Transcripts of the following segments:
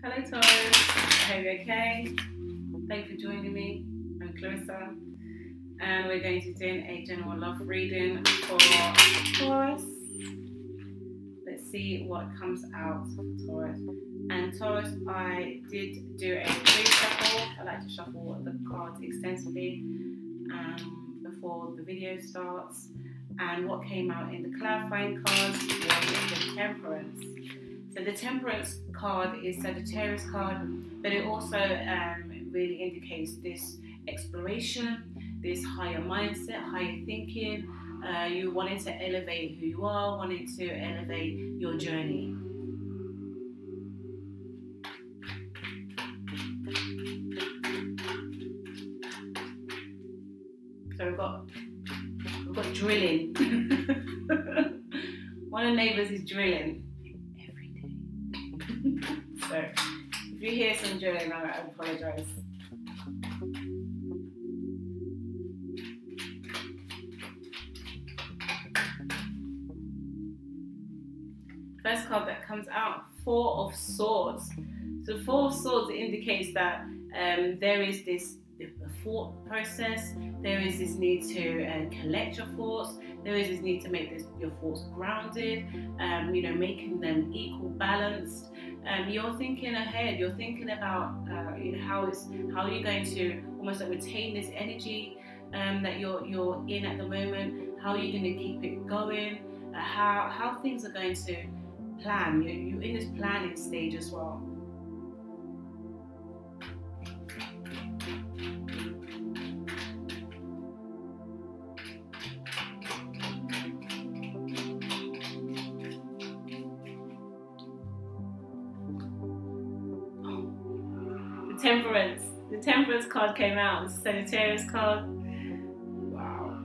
Hello Taurus, I hope you're okay. Thank you for joining me. I'm Clarissa and we're going to do a general love reading for Taurus. Let's see what comes out for Taurus. And Taurus, I did do a pre-shuffle. I like to shuffle the cards extensively before the video starts. And what came out in the clarifying cards was the Temperance. So the Temperance card is Sagittarius card, but it also really indicates this exploration, this higher mindset, higher thinking. You wanting to elevate who you are, wanting to elevate your journey. So we've got drilling. One of the neighbours is drilling every day. So if you hear some drilling, I apologise. First card that comes out, Four of Swords. So Four of Swords indicates that there is this thought process, there is this need to collect your thoughts, there is this need to make your thoughts grounded, making them equal, balanced. You're thinking ahead, you're thinking about how are you going to almost like retain this energy that you're in at the moment, how are you going to keep it going, how things are going to plan. You're in this planning stage as well. Temperance. The Temperance card came out. The Sagittarius card. Wow.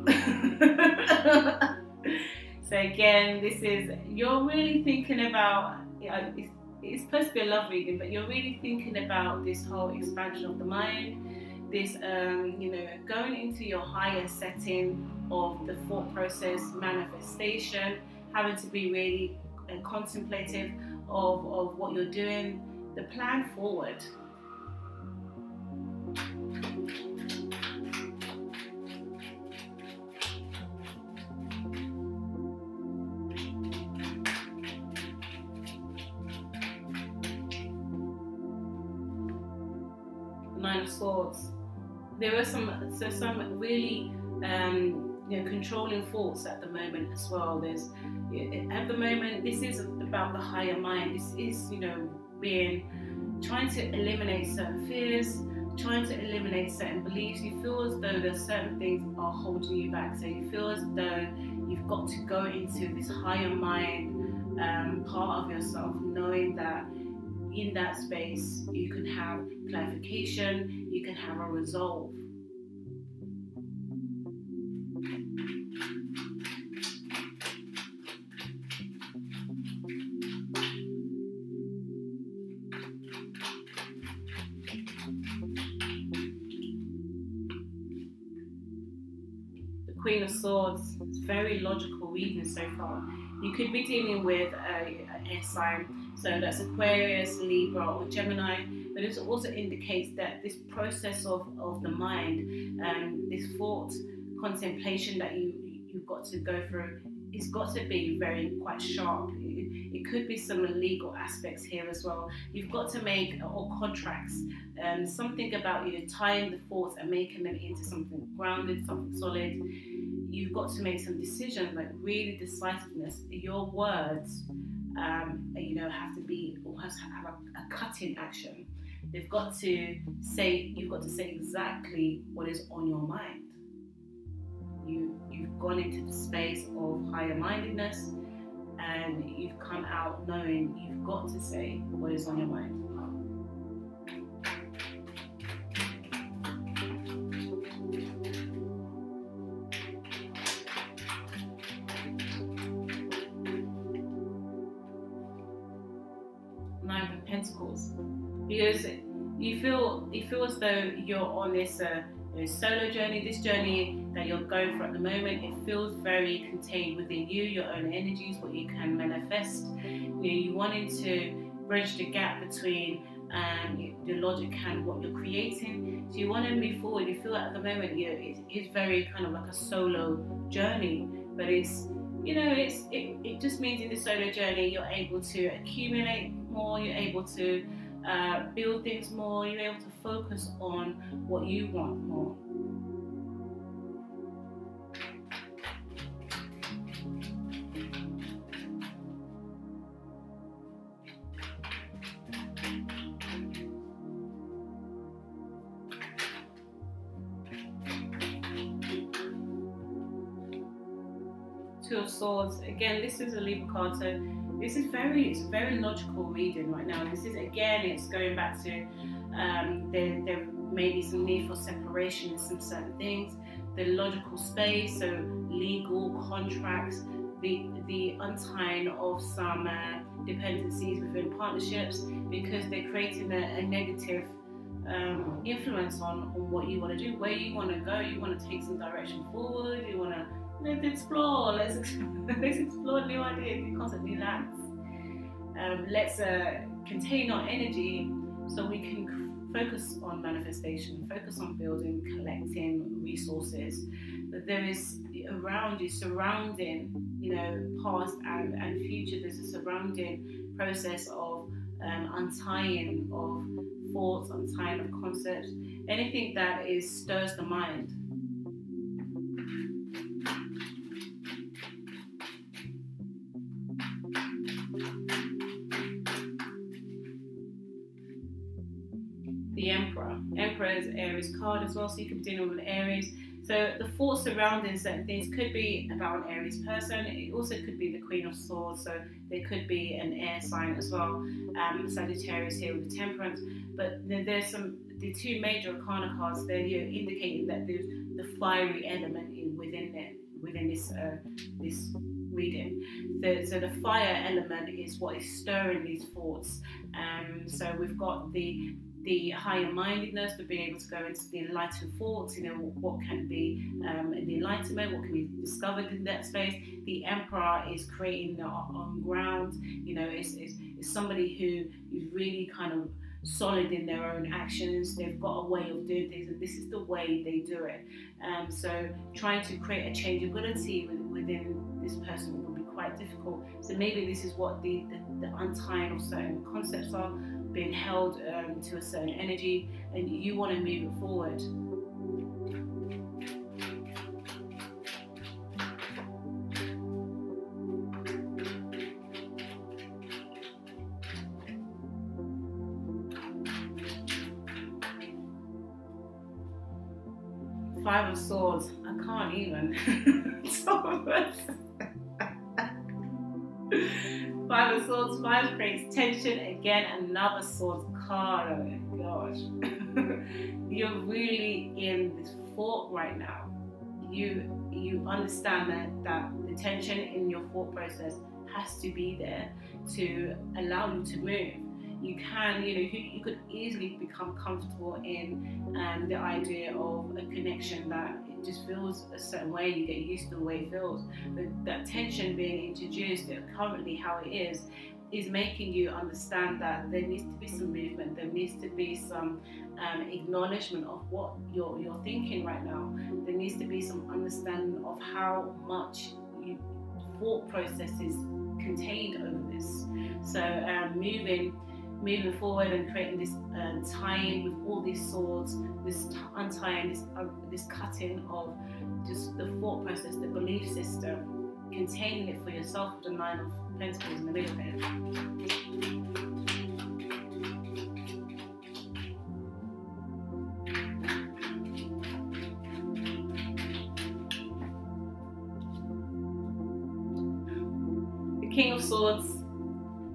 So again, this is, you're really thinking about, it's supposed to be a love reading, but you're really thinking about this whole expansion of the mind, this, going into your higher setting of the thought process, manifestation, having to be really contemplative of what you're doing, the plan forward. Nine of Swords. There are some really controlling thoughts at the moment as well. At the moment, this is about the higher mind. This is trying to eliminate certain fears, trying to eliminate certain beliefs. You feel as though there's certain things are holding you back. So you feel as though you've got to go into this higher mind part of yourself, knowing that in that space you can have clarification, you can have a resolve. The Queen of Swords, it's very logical reading so far. You could be dealing with an air sign, so that's Aquarius, Libra or Gemini, but it also indicates that this process of the mind, this thought contemplation that you've got to go through, it's got to be quite sharp. It could be some legal aspects here as well. You've got to make or contracts, something about tying the thoughts and making them into something grounded, something solid. You've got to make some decisions, like really decisiveness. Your words, have to be, or has to have a cutting action. You've got to say exactly what is on your mind. You've gone into the space of higher mindedness, and you've come out knowing you've got to say what is on your mind. Nine of Pentacles, because you feel as though you're on this solo journey, this journey that you're going for at the moment. It feels very contained within you, your own energies, what you can manifest. You wanting to bridge the gap between the logic and what you're creating. So you want to move forward. You feel like at the moment it's very kind of like a solo journey, but it just means in the solo journey you're able to accumulate more, you're able to build things more, you're able to focus on what you want more. Two of Swords. Again, this is a Libra card, so this is it's very logical reading right now. This is, again, it's going back to there may be some need for separation in some certain things. The logical space, so legal contracts, the untying of some dependencies within partnerships, because they're creating a negative influence on what you want to do, where you want to go. You want to take some direction forward. You want to let's explore. Let's explore new ideas. You constantly lax. Let's contain our energy so we can focus on manifestation, focus on building, collecting resources. But there is around you, surrounding, past and future. There's a surrounding process of untying of thoughts, untying of concepts, anything that stirs the mind. The Emperor. Emperor is Aries card as well, so you could be dealing with Aries. So the thoughts surrounding certain things could be about an Aries person. It also could be the Queen of Swords, so there could be an air sign as well. Sagittarius here with the Temperance. But there's the two major arcana cards there, you're indicating that there's the fiery element within this reading. So the fire element is what is stirring these thoughts. So we've got the higher mindedness, but being able to go into the enlightened thoughts, what can be the enlightenment, what can be discovered in that space. The Emperor is creating their own ground, is somebody who is really kind of solid in their own actions. They've got a way of doing things, and this is the way they do it. So trying to create a changeability within this person will be quite difficult. So maybe this is what the untying of certain concepts are, being held to a certain energy, and you want to move it forward. Five of Swords. I can't even. Five of Swords. Five creates tension. Again, another Swords card. Oh my gosh. You're really in this thought right now. You understand that the tension in your thought process has to be there to allow you to move. You can, you could easily become comfortable in the idea of a connection that it just feels a certain way, you get used to the way it feels. But that tension being introduced, currently how it is making you understand that there needs to be some movement, there needs to be some acknowledgement of what you're thinking right now. There needs to be some understanding of how much thought process is contained over this. So moving forward and creating this tying with all these swords, this untying, this cutting of just the thought process, the belief system, containing it for yourself with the Nine of Pentacles in the middle here. The King of Swords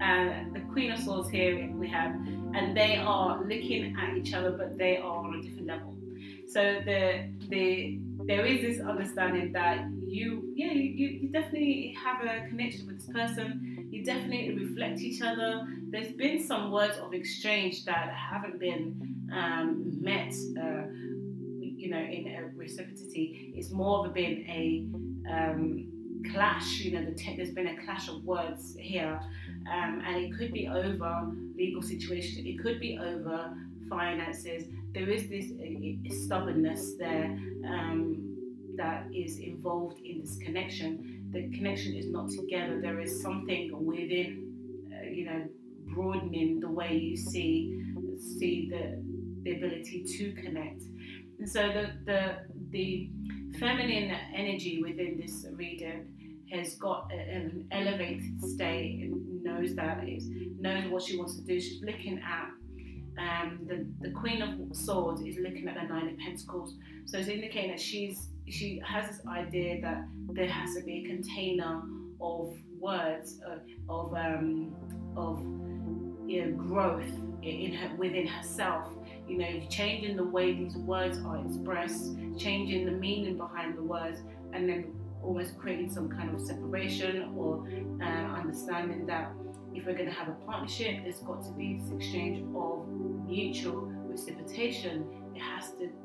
and the Queen of Swords here we have, and they are looking at each other, but they are on a different level. So there is this understanding that you definitely have a connection with this person. You definitely reflect each other. There's been some words of exchange that haven't been met, in a reciprocity. It's more of been clash. There's been a clash of words here, and it could be over legal situation. It could be over finances. There is this stubbornness there that is involved in this connection. The connection is not together. There is something within, broadening the way you see the ability to connect. And so the feminine energy within this reading has got an elevated state and knows what she wants to do. She's looking at the Queen of Swords is looking at the Nine of Pentacles. So it's indicating that she has this idea that there has to be a container of words of growth within herself. Changing the way these words are expressed, changing the meaning behind the words, and then almost creating some kind of separation or understanding that if we're going to have a partnership, there's got to be this exchange of mutual reciprocation.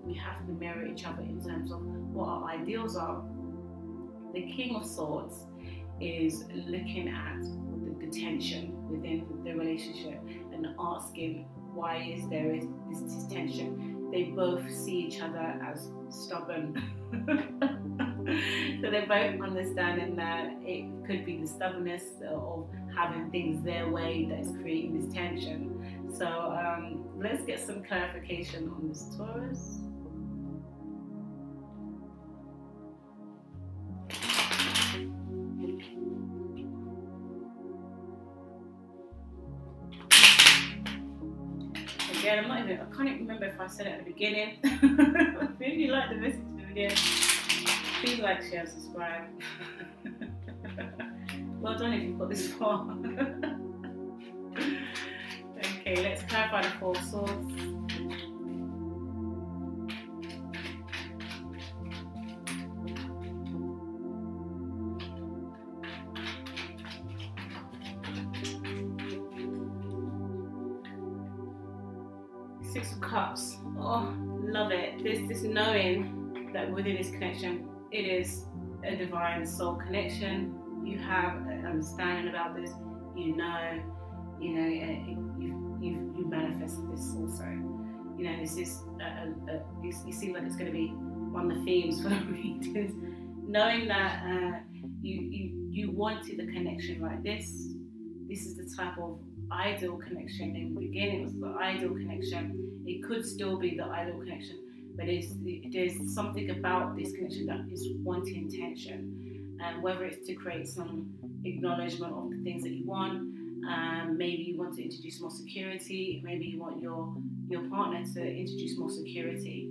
We have to mirror each other in terms of what our ideals are. The King of Swords is looking at the tension within the relationship and asking, why is there this tension? They both see each other as stubborn. So they're both understanding that it could be the stubbornness of having things their way that is creating this tension. So let's get some clarification on this, Taurus. Again, I can't even remember if I said it at the beginning. If you like the message at the beginning, please like, share, subscribe. Well done if you've got this far. Okay, let's clarify the Four of Swords. Six of Cups. Oh, love it. This knowing that within this connection, it is a divine soul connection. You have an understanding about this. You manifested this also. This is it seems like it's going to be one of the themes for the readers. Knowing that you wanted a connection like this. This is the type of ideal connection. In the beginning, it was the ideal connection. It could still be the ideal connection, but there's something about this connection that is wanting tension, and whether it's to create some acknowledgement of the things that you want. Maybe you want to introduce more security. Maybe you want your partner to introduce more security.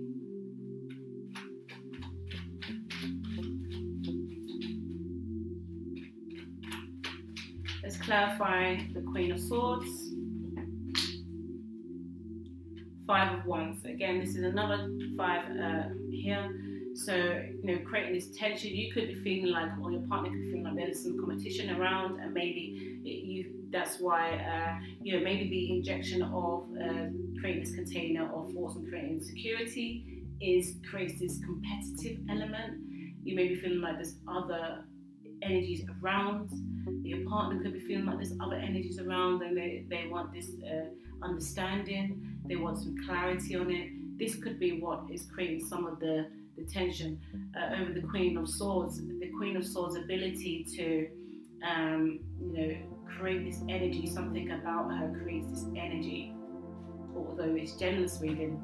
Let's clarify the Queen of Swords. Five of Wands. Again, this is another five here. So, creating this tension, you could be feeling like, or your partner could be feeling like there's some competition around, and maybe that's why, maybe the injection of creating this container of force and creating security creates this competitive element. You may be feeling like there's other energies around. Your partner could be feeling like there's other energies around, and they want this understanding. They want some clarity on it. This could be what is creating some of the tension over the Queen of Swords. The Queen of Swords' ability to, create this energy. Something about her creates this energy. Although it's genderless reading.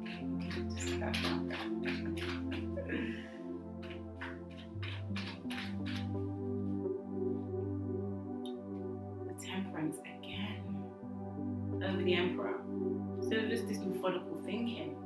The Temperance again over the Emperor. So just this methodical thinking.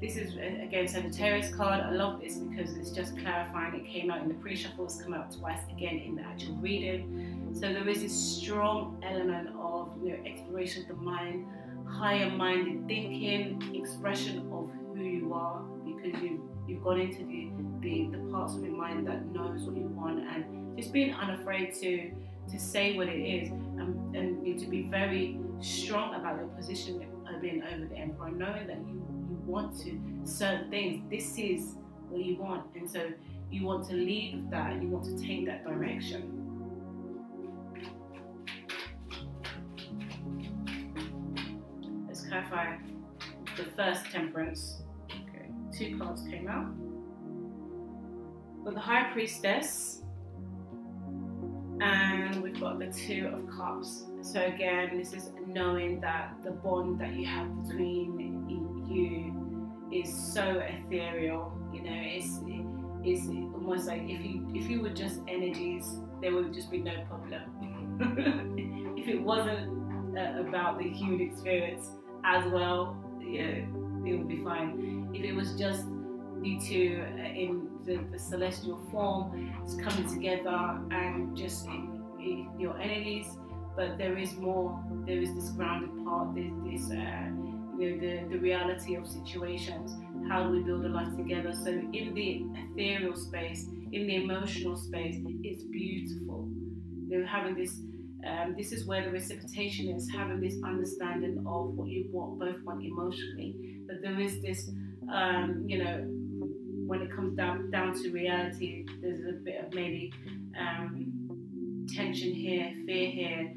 This is, again, Sagittarius card. I love this because it's just clarifying. It came out in the pre-shuffle. It's come out twice again in the actual reading. So there is this strong element of exploration of the mind, higher-minded thinking, expression of who you are, because you've gone into the parts of your mind that knows what you want, and just being unafraid to say what it is, and to be very strong about your position being over the Emperor, knowing that you want to certain things. This is what you want, and so you want to lead with that and you want to take that direction. Let's clarify the first Temperance. Okay, 2 cards came out. With the High Priestess, and we've got the 2 of Cups. So again, this is knowing that the bond that you have between you is so ethereal. You know, it's almost like if you were just energies, there would just be no problem. If it wasn't about the human experience as well, yeah, it would be fine. If it was just you two in the celestial form, it's coming together and just in your energies, but there is more. There is this grounded part. There's this, the reality of situations. How do we build a life together? So in the ethereal space, in the emotional space, it's beautiful. They're having this. This is where the reciprocation is, having this understanding of what you both want emotionally. But there is this, when it comes down to reality, there's a bit of maybe tension here, fear here,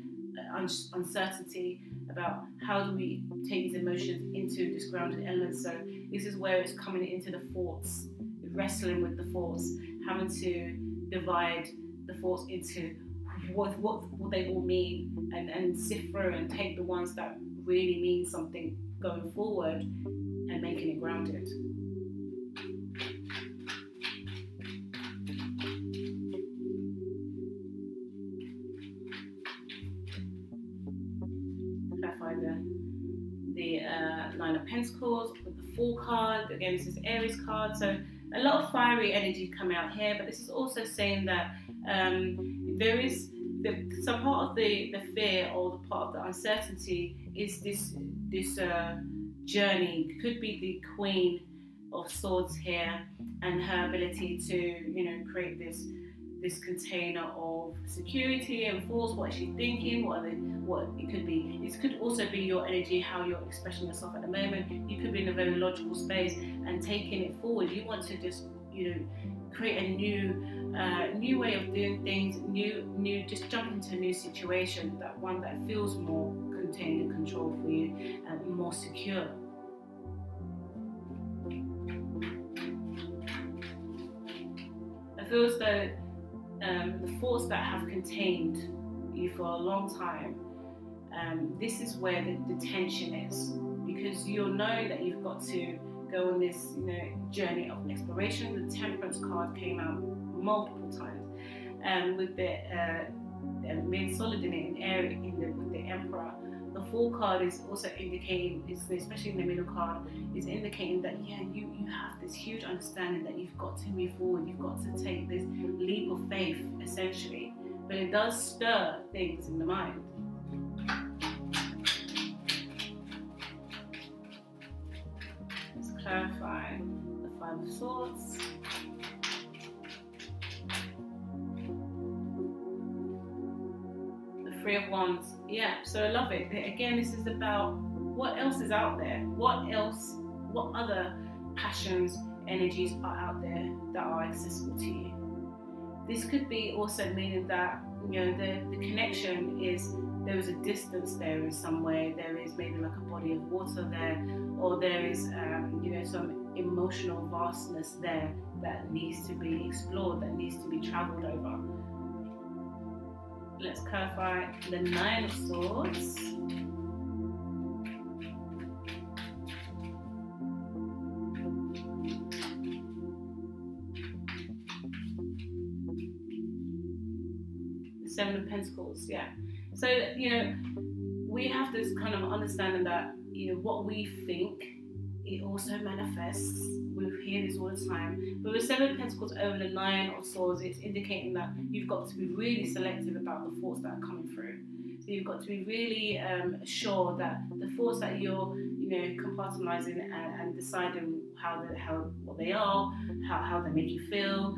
uncertainty about how do we take these emotions into this grounded element. So this is where it's coming into the thoughts, wrestling with the thoughts, having to divide the thoughts into what they all mean, and sift through and take the ones that really mean something going forward and making it grounded. Clarify the 9 of Pentacles with the Fool card. Again, this is Aries card, so a lot of fiery energy come out here, but this is also saying that there is some part of the fear or the part of the uncertainty is this journey. Could be the Queen of Swords here and her ability to create this container of security and force. What is she thinking? What it could be. This could also be your energy, how you're expressing yourself at the moment. You could be in a very logical space and taking it forward. You want to just create a new way of doing things, just jump into a new situation, that one that feels more contained and controlled for you and more secure. I feel as though the thoughts that have contained you for a long time, this is where the tension is, because you'll know that you've got to go on this journey of exploration. The Temperance card came out multiple times, with the mid-solidity in area with the Emperor. The Fool card is also indicating, especially in the middle card, is indicating that you have this huge understanding that you've got to move forward, you've got to take this leap of faith, essentially. But it does stir things in the mind. Let's clarify the 5 of Swords. The 3 of Wands. Yeah, so I love it. Again, this is about what else is out there. What other passions, energies are out there that are accessible to you. This could be also meaning that the connection is, there is a distance there in some way. There is maybe like a body of water there, or there is some emotional vastness there that needs to be explored, that needs to be travelled over. Let's clarify the 9 of Swords. The 7 of Pentacles, yeah. So, we have this kind of understanding that, what we think, it also manifests. We hear this all the time. But with 7 of Pentacles over the 9 of Swords, it's indicating that you've got to be really selective about the thoughts that are coming through. So you've got to be really sure that the thoughts that you're, compartmentalizing and deciding what they are, how they make you feel,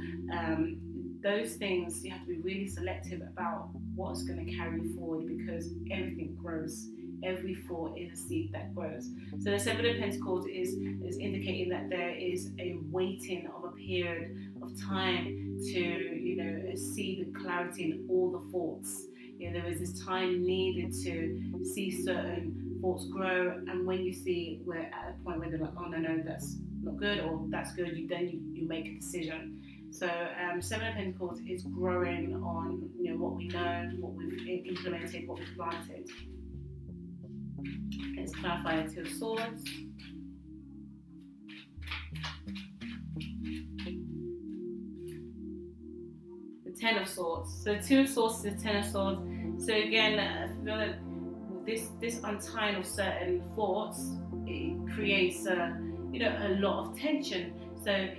those things, you have to be really selective about what's going to carry you forward, because everything grows every thought is a seed that grows. So the Seven of Pentacles is indicating that there is a waiting of a period of time to, see the clarity in all the thoughts. There is this time needed to see certain thoughts grow, and when you see we're at a point where they're like, oh no, that's not good, or that's good, you make a decision. So Seven of Pentacles is growing on what we know, what we've implemented, what we've planted. Let's clarify the Two of Swords. The Ten of Swords. So the Two of Swords is the Ten of Swords. So again, I feel that this untying of certain thoughts, it creates a lot of tension. So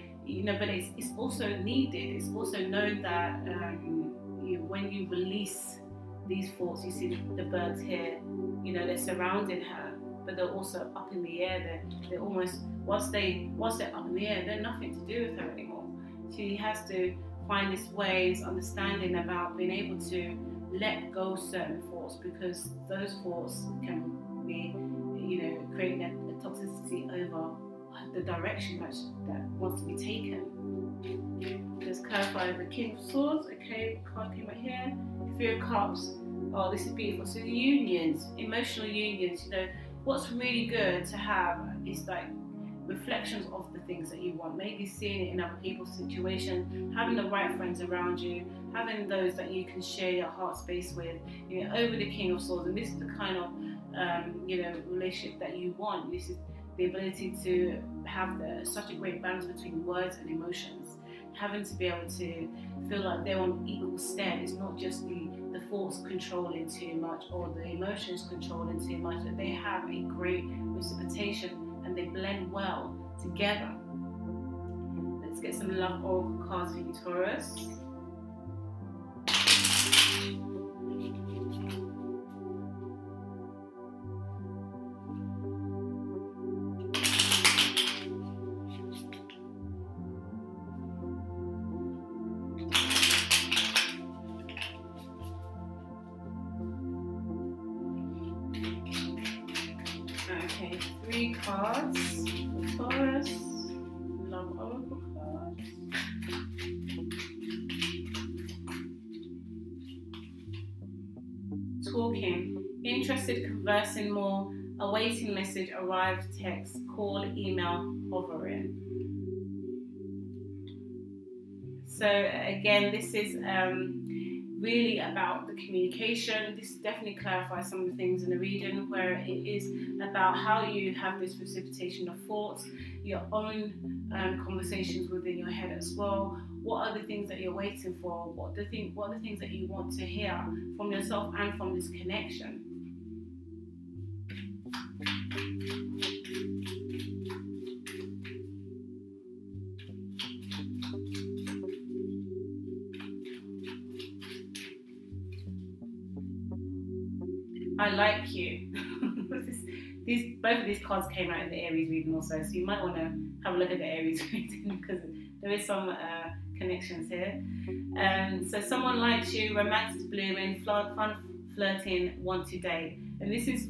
but it's also needed. It's also known that when you release these thoughts, you see the birds here, they're surrounding her, but they're also up in the air. They're almost, whilst they're up in the air, they're nothing to do with her anymore. She has to find this ways, understanding about being able to let go of certain thoughts, because those thoughts can be, creating a toxicity over the direction that wants to be taken. Let's clarify the King of Swords. Okay, card came right here. Three of Cups. Oh, this is beautiful. So the unions, emotional unions, what's really good to have is like reflections of the things that you want. Maybe seeing it in other people's situation, having the right friends around you, having those that you can share your heart space with, over the King of Swords. And this is the kind of, relationship that you want. This is the ability to have such a great balance between words and emotions. Having to be able to feel like they're on equal stead. It's not just the thoughts controlling too much or the emotions controlling too much, that they have a great reciprocation and they blend well together. Let's get some love oracle cards for you, Taurus. Okay, 3 cards for Taurus. Love oracle cards. Talking. Interested, conversing more. Awaiting message, arrived, text, call, email, hovering. So again, this is really about the communication. This definitely clarifies some of the things in the reading, where it is about how you have this precipitation of thoughts, your own conversations within your head as well. What are the things that you're waiting for? What are the things that you want to hear from yourself and from this connection? I like you. Both of these cards came out in the Aries reading also, so you might want to have a look at the Aries reading, because there is some connections here. So someone likes you, romance is blooming, fun, flirting, want to date, and this is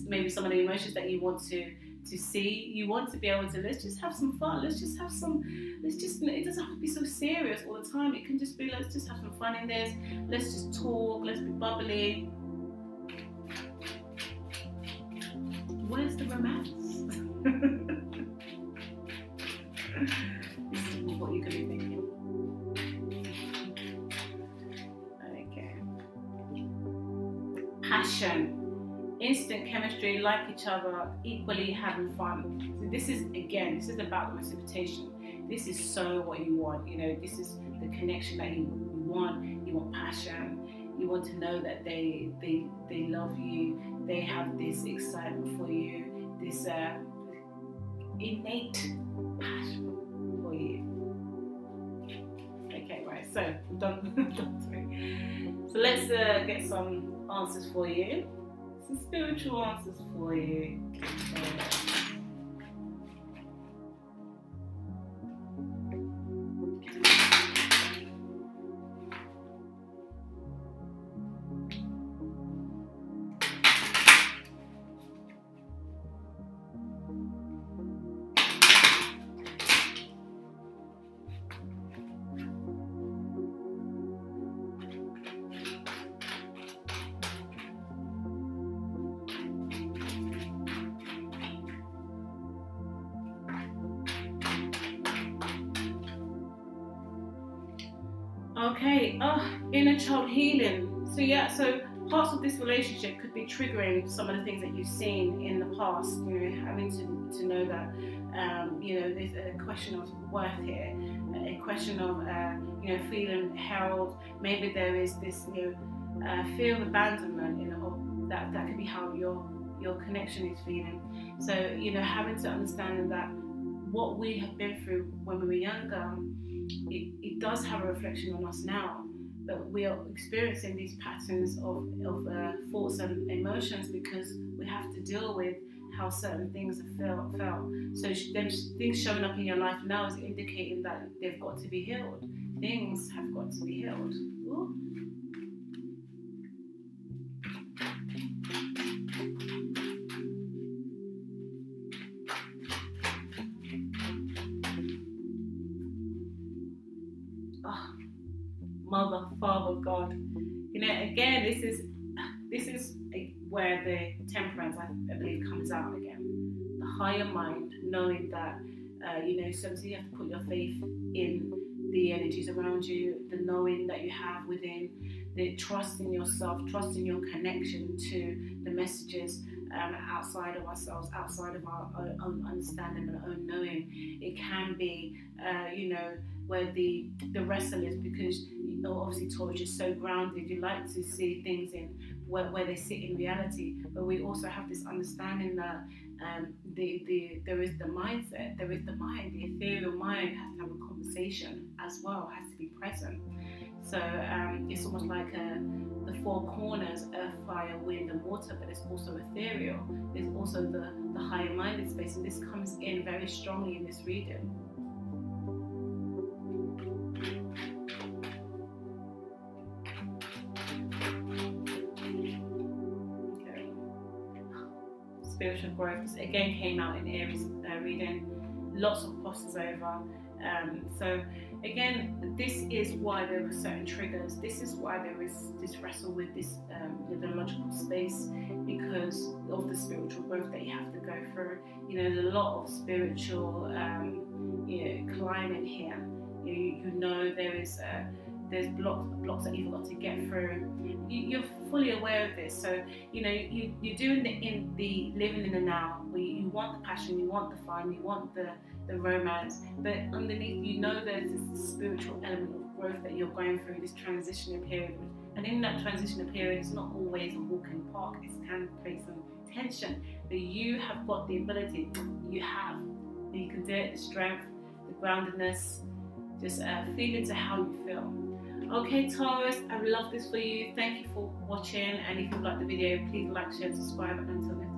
maybe some of the emotions that you want to see. You want to be able to, let's just have some fun, it doesn't have to be so serious all the time. It can just be, let's just have some fun in this, let's just talk, let's be bubbly. Where's the romance? This is what you could be thinking. Okay. Passion, instant chemistry, like each other, equally having fun. So this is about the reciprocation. This is so what you want. This is the connection that you want. You want passion. You want to know that they love you. They have this excitement for you, this innate passion for you. Okay, right. So I'm done. So let's get some answers for you. Some spiritual answers for you. Okay, inner child healing. So yeah, so parts of this relationship could be triggering some of the things that you've seen in the past. You know, having to know that you know, there's a question of worth here, a question of you know, feeling held. Maybe there is this, you know, fear of abandonment. You know, that could be how your connection is feeling. So you know, having to understand that what we have been through when we were younger, it does have a reflection on us now. But we are experiencing these patterns of thoughts and emotions because we have to deal with how certain things have felt. So them things showing up in your life now is indicating that they've got to be healed. Things have got to be healed. Ooh. Oh, Mother, Father, God. You know, again, this is where the temperance, I believe, comes out again. The higher mind, knowing that, you know, sometimes you have to put your faith in the energies around you, the knowing that you have within, the trust in yourself, trust in your connection to the messages outside of ourselves, outside of our own understanding and our own knowing. It can be, you know, where the wrestle is because, you know, obviously Taurus is so grounded. You like to see things in where they sit in reality, but we also have this understanding that there is the mindset, there is the mind, the ethereal mind has to have a conversation as well, has to be present. So it's almost like the four corners: earth, fire, wind, and water. But it's also ethereal. There's also the higher minded space, and this comes in very strongly in this reading. Spiritual growth. This again came out in Aries reading. Lots of crosses over. So again, this is why there are certain triggers. This is why there is this wrestle with this logical space, because of the spiritual growth that you have to go through. You know, there's a lot of spiritual you know, climbing here. You know there is there's blocks that you've got to get through. You're fully aware of this, so you know you're doing the living in the now. Where you want the passion, you want the fun, you want the romance, but underneath, you know, there's this spiritual element of growth that you're going through, this transitional period. And in that transitional period, it's not always a walk in the park. It can create some tension, but you have got the ability. You can do it. The strength, the groundedness, just feel into how you feel. Okay, Taurus, I love this for you. Thank you for watching, and if you like the video, please like, share, subscribe, and until next time.